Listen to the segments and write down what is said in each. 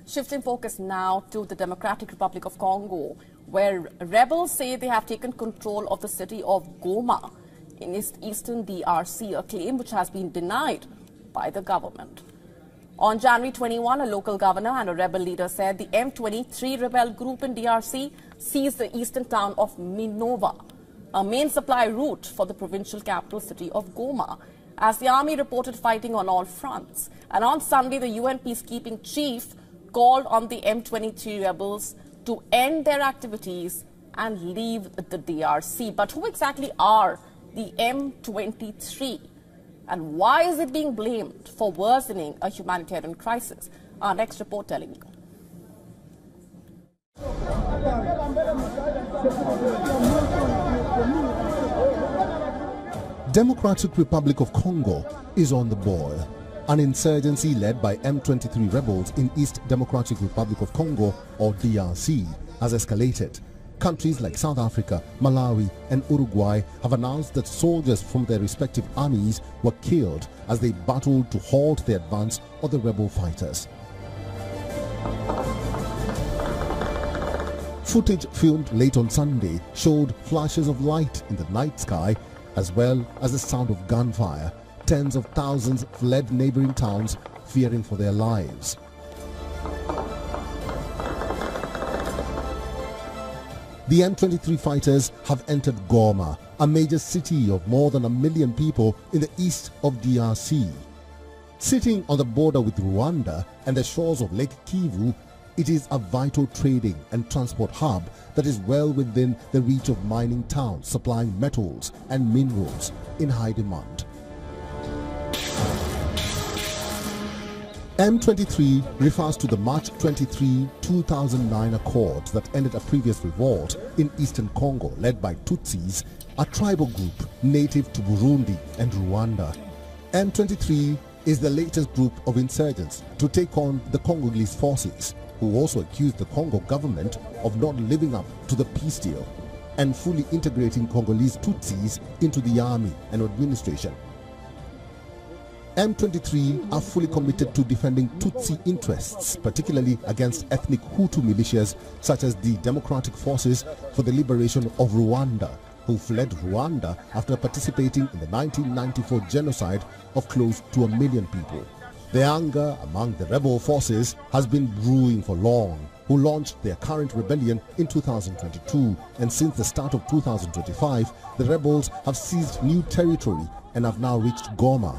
Shifting focus now to the Democratic Republic of Congo, where rebels say they have taken control of the city of Goma in eastern DRC, a claim which has been denied by the government. On January 21, a local governor and a rebel leader said the M23 rebel group in DRC seized the eastern town of Minova, a main supply route for the provincial capital city of Goma, as the army reported fighting on all fronts. And on Sunday, the UN peacekeeping chief called on the M23 rebels to end their activities and leave the DRC. But who exactly are the M23? And why is it being blamed for worsening a humanitarian crisis? Our next report telling you. Democratic Republic of Congo is on the boil. An insurgency led by M23 rebels in East Democratic Republic of Congo, or DRC, has escalated. Countries like South Africa, Malawi and Uruguay have announced that soldiers from their respective armies were killed as they battled to halt the advance of the rebel fighters. Footage filmed late on Sunday showed flashes of light in the night sky as well as the sound of gunfire. Tens of thousands fled neighboring towns, fearing for their lives. The M23 fighters have entered Goma, a major city of more than 1 million people in the east of DRC. Sitting on the border with Rwanda and the shores of Lake Kivu, it is a vital trading and transport hub that is well within the reach of mining towns supplying metals and minerals in high demand. M23 refers to the March 23, 2009 Accords that ended a previous revolt in eastern Congo led by Tutsis, a tribal group native to Burundi and Rwanda. M23 is the latest group of insurgents to take on the Congolese forces, who also accused the Congo government of not living up to the peace deal and fully integrating Congolese Tutsis into the army and administration. M23 are fully committed to defending Tutsi interests, particularly against ethnic Hutu militias such as the Democratic Forces for the Liberation of Rwanda, who fled Rwanda after participating in the 1994 genocide of close to 1 million people. The anger among the rebel forces has been brewing for long, who launched their current rebellion in 2022, and since the start of 2025, the rebels have seized new territory and have now reached Goma.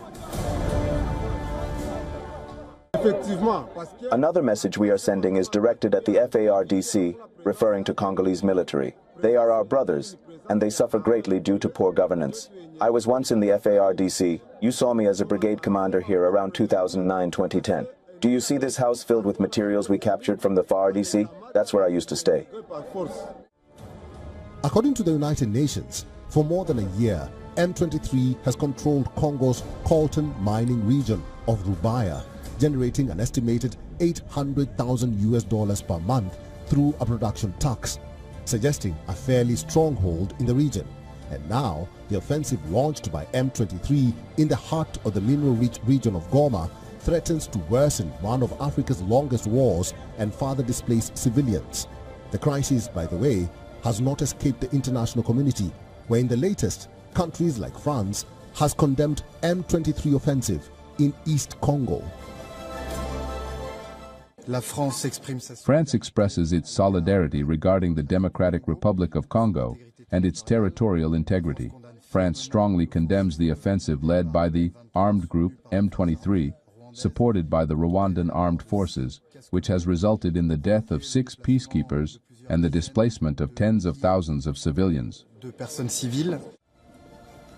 Another message we are sending is directed at the FARDC, referring to Congolese military. They are our brothers, and they suffer greatly due to poor governance. I was once in the FARDC. You saw me as a brigade commander here around 2009-2010. Do you see this house filled with materials we captured from the FARDC? That's where I used to stay. According to the United Nations, for more than a year, M23 has controlled Congo's coltan mining region of Rubaya, generating an estimated $800,000 per month through a production tax, suggesting a fairly strong hold in the region. And now, the offensive launched by M23 in the heart of the mineral-rich region of Goma threatens to worsen one of Africa's longest wars and further displace civilians. The crisis, by the way, has not escaped the international community, where in the latest, countries like France has condemned M23 offensive in East Congo. France expresses its solidarity regarding the Democratic Republic of Congo and its territorial integrity. France strongly condemns the offensive led by the armed group M23, supported by the Rwandan armed forces, which has resulted in the death of 6 peacekeepers and the displacement of tens of thousands of civilians.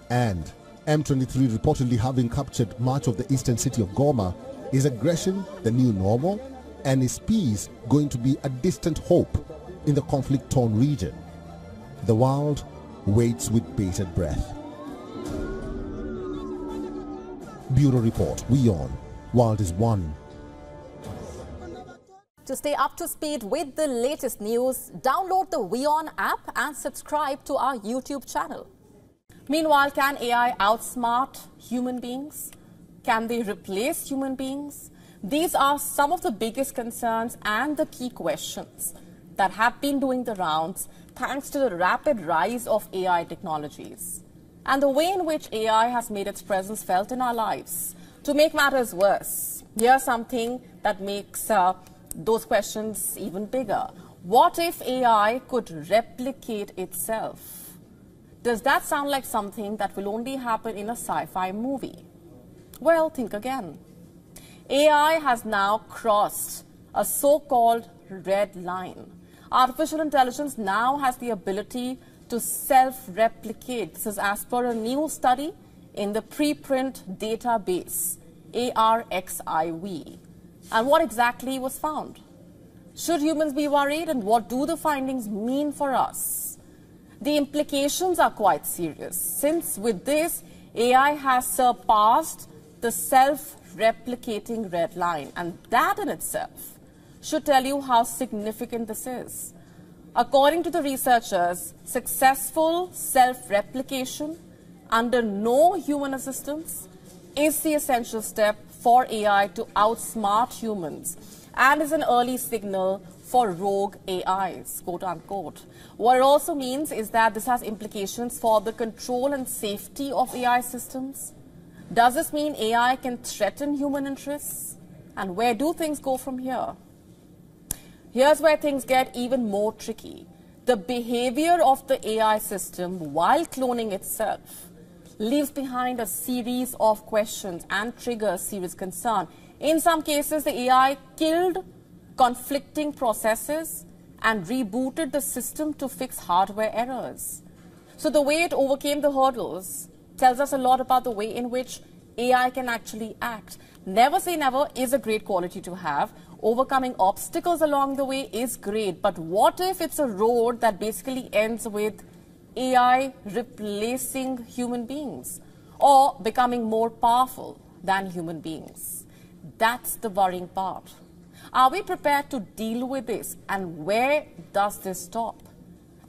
And M23 reportedly having captured much of the eastern city of Goma. Is aggression the new normal? And is peace going to be a distant hope in the conflict-torn region? The world waits with bated breath. Bureau Report, WION, World is One. To stay up to speed with the latest news, download the WION app and subscribe to our YouTube channel. Meanwhile, can AI outsmart human beings? Can they replace human beings? These are some of the biggest concerns and the key questions that have been doing the rounds thanks to the rapid rise of AI technologies and the way in which AI has made its presence felt in our lives. To make matters worse, here's something that makes those questions even bigger. What if AI could replicate itself? Does that sound like something that will only happen in a sci-fi movie? Well, think again. AI has now crossed a so-called red line. Artificial intelligence now has the ability to self-replicate. This is as per a new study in the preprint database, ARXIV. And what exactly was found? Should humans be worried, and what do the findings mean for us? The implications are quite serious, since with this, AI has surpassed the self-replicating red line, and that in itself should tell you how significant this is. According to the researchers, successful self-replication under no human assistance is the essential step for AI to outsmart humans and is an early signal for rogue AIs, quote unquote. What it also means is that this has implications for the control and safety of AI systems. Does this mean AI can threaten human interests? And where do things go from here? Here's where things get even more tricky. The behavior of the AI system while cloning itself leaves behind a series of questions and triggers serious concern. In some cases, the AI killed conflicting processes and rebooted the system to fix hardware errors. So the way it overcame the hurdles tells us a lot about the way in which AI can actually act. Never say never is a great quality to have. Overcoming obstacles along the way is great, but what if it's a road that basically ends with AI replacing human beings or becoming more powerful than human beings? That's the worrying part. Are we prepared to deal with this, and where does this stop?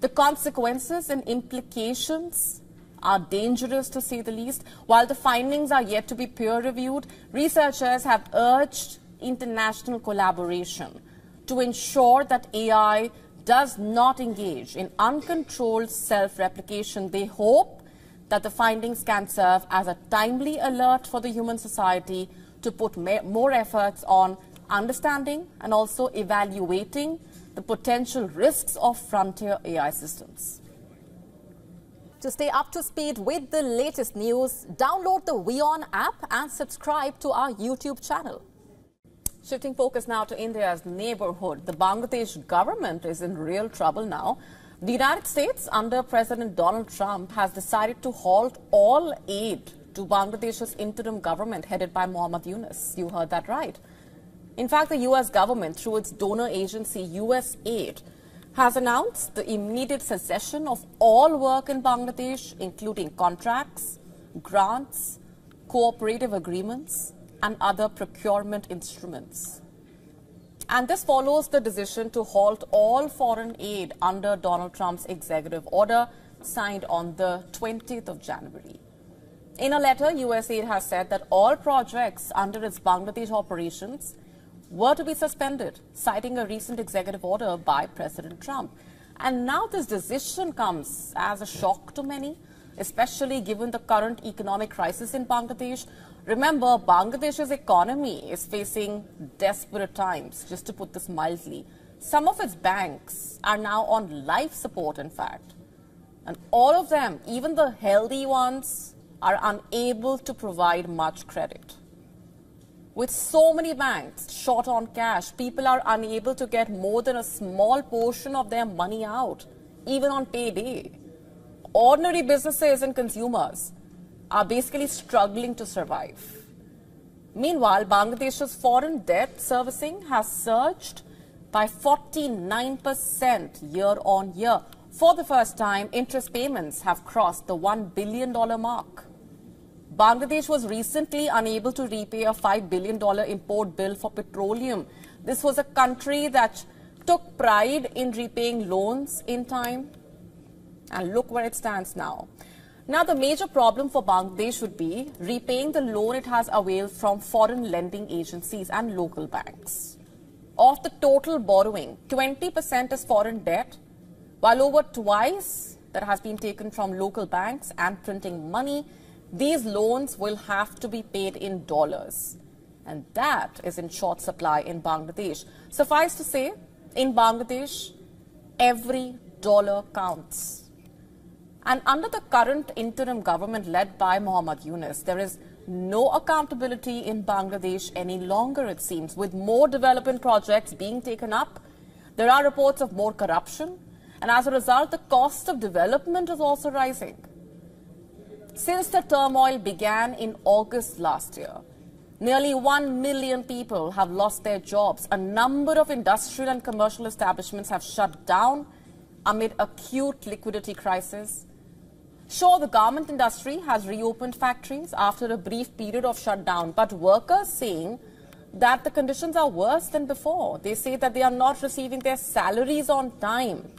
The consequences and implications are dangerous, to say the least. While the findings are yet to be peer-reviewed, researchers have urged international collaboration to ensure that AI does not engage in uncontrolled self-replication. They hope that the findings can serve as a timely alert for the human society to put more efforts on understanding and also evaluating the potential risks of frontier AI systems. To stay up to speed with the latest news, download the WION app and subscribe to our YouTube channel. Shifting focus now to India's neighborhood, the Bangladesh government is in real trouble now. The United States, under President Donald Trump, has decided to halt all aid to Bangladesh's interim government headed by Mohammad Yunus. You heard that right. In fact, the U.S. government, through its donor agency USAID, has announced the immediate cessation of all work in Bangladesh, including contracts, grants, cooperative agreements, and other procurement instruments. And this follows the decision to halt all foreign aid under Donald Trump's executive order signed on the 20th of January. In a letter, USAID has said that all projects under its Bangladesh operations were to be suspended, citing a recent executive order by President Trump. And now this decision comes as a shock to many, especially given the current economic crisis in Bangladesh. Remember, Bangladesh's economy is facing desperate times, just to put this mildly. Some of its banks are now on life support, in fact. And all of them, even the healthy ones, are unable to provide much credit. With so many banks short on cash, people are unable to get more than a small portion of their money out, even on payday. Ordinary businesses and consumers are basically struggling to survive. Meanwhile, Bangladesh's foreign debt servicing has surged by 49% year on year. For the first time, interest payments have crossed the $1 billion mark. Bangladesh was recently unable to repay a $5 billion import bill for petroleum. This was a country that took pride in repaying loans in time. And look where it stands now. Now, the major problem for Bangladesh would be repaying the loan it has availed from foreign lending agencies and local banks. Of the total borrowing, 20% is foreign debt, while over twice that has been taken from local banks and printing money. These loans will have to be paid in dollars, and that is in short supply in Bangladesh. Suffice to say, in Bangladesh, every dollar counts. And under the current interim government led by Muhammad Yunus, there is no accountability in Bangladesh any longer, it seems. With more development projects being taken up, there are reports of more corruption, and as a result, the cost of development is also rising. Since the turmoil began in August last year, nearly 1 million people have lost their jobs. A number of industrial and commercial establishments have shut down amid acute liquidity crisis. Sure, the garment industry has reopened factories after a brief period of shutdown, but workers saying that the conditions are worse than before. They say that they are not receiving their salaries on time.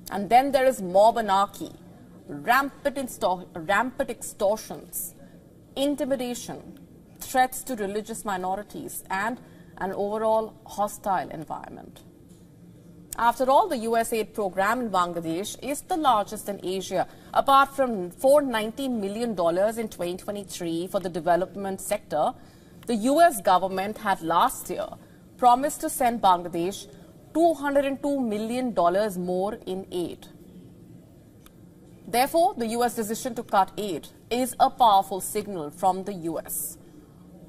And then there is mob anarchy, rampant extortions, intimidation, threats to religious minorities, and an overall hostile environment. After all, the US aid program in Bangladesh is the largest in Asia. Apart from $490 million in 2023 for the development sector, the US government had last year promised to send Bangladesh $202 million more in aid. Therefore, the US decision to cut aid is a powerful signal from the US.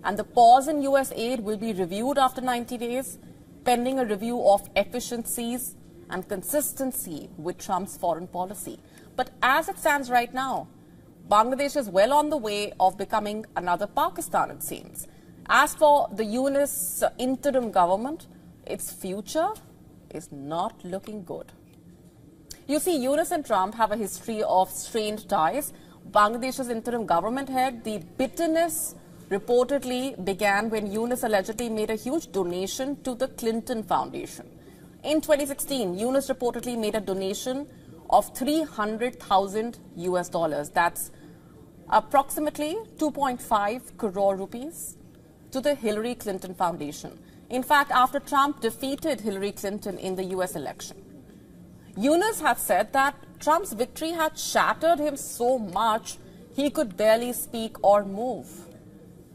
And the pause in US aid will be reviewed after 90 days, pending a review of efficiencies and consistency with Trump's foreign policy. But as it stands right now, Bangladesh is well on the way of becoming another Pakistan, it seems. As for the Yunus interim government, its future is not looking good. You see, Yunus and Trump have a history of strained ties. Bangladesh's interim government head, the bitterness reportedly began when Yunus allegedly made a huge donation to the Clinton Foundation. In 2016, Yunus reportedly made a donation of 300,000 US dollars. That's approximately 2.5 crore rupees to the Hillary Clinton Foundation. In fact, after Trump defeated Hillary Clinton in the US election, Yunus had said that Trump's victory had shattered him so much he could barely speak or move.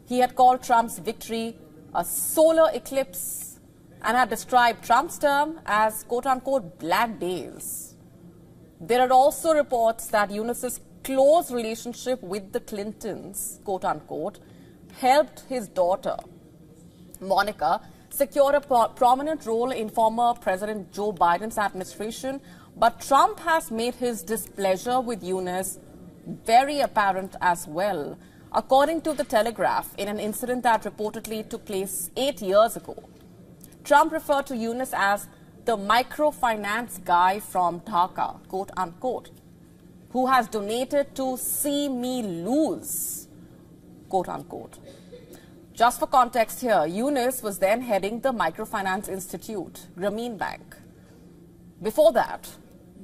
He had called Trump's victory a solar eclipse and had described Trump's term as quote-unquote black days. There are also reports that Yunus's close relationship with the Clintons, quote-unquote, helped his daughter, Monica, secure a prominent role in former President Joe Biden's administration. But Trump has made his displeasure with Yunus very apparent as well. According to The Telegraph, in an incident that reportedly took place 8 years ago, Trump referred to Yunus as the microfinance guy from Dhaka, quote-unquote, who has donated to see me lose, quote-unquote. Just for context here, Yunus was then heading the Microfinance Institute, Grameen Bank. Before that,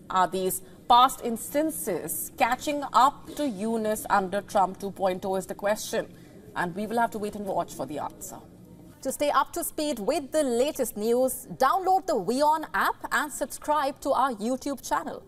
are these past instances catching up to Yunus under Trump 2.0 is the question, and we will have to wait and watch for the answer. To stay up to speed with the latest news, download the WION app and subscribe to our YouTube channel.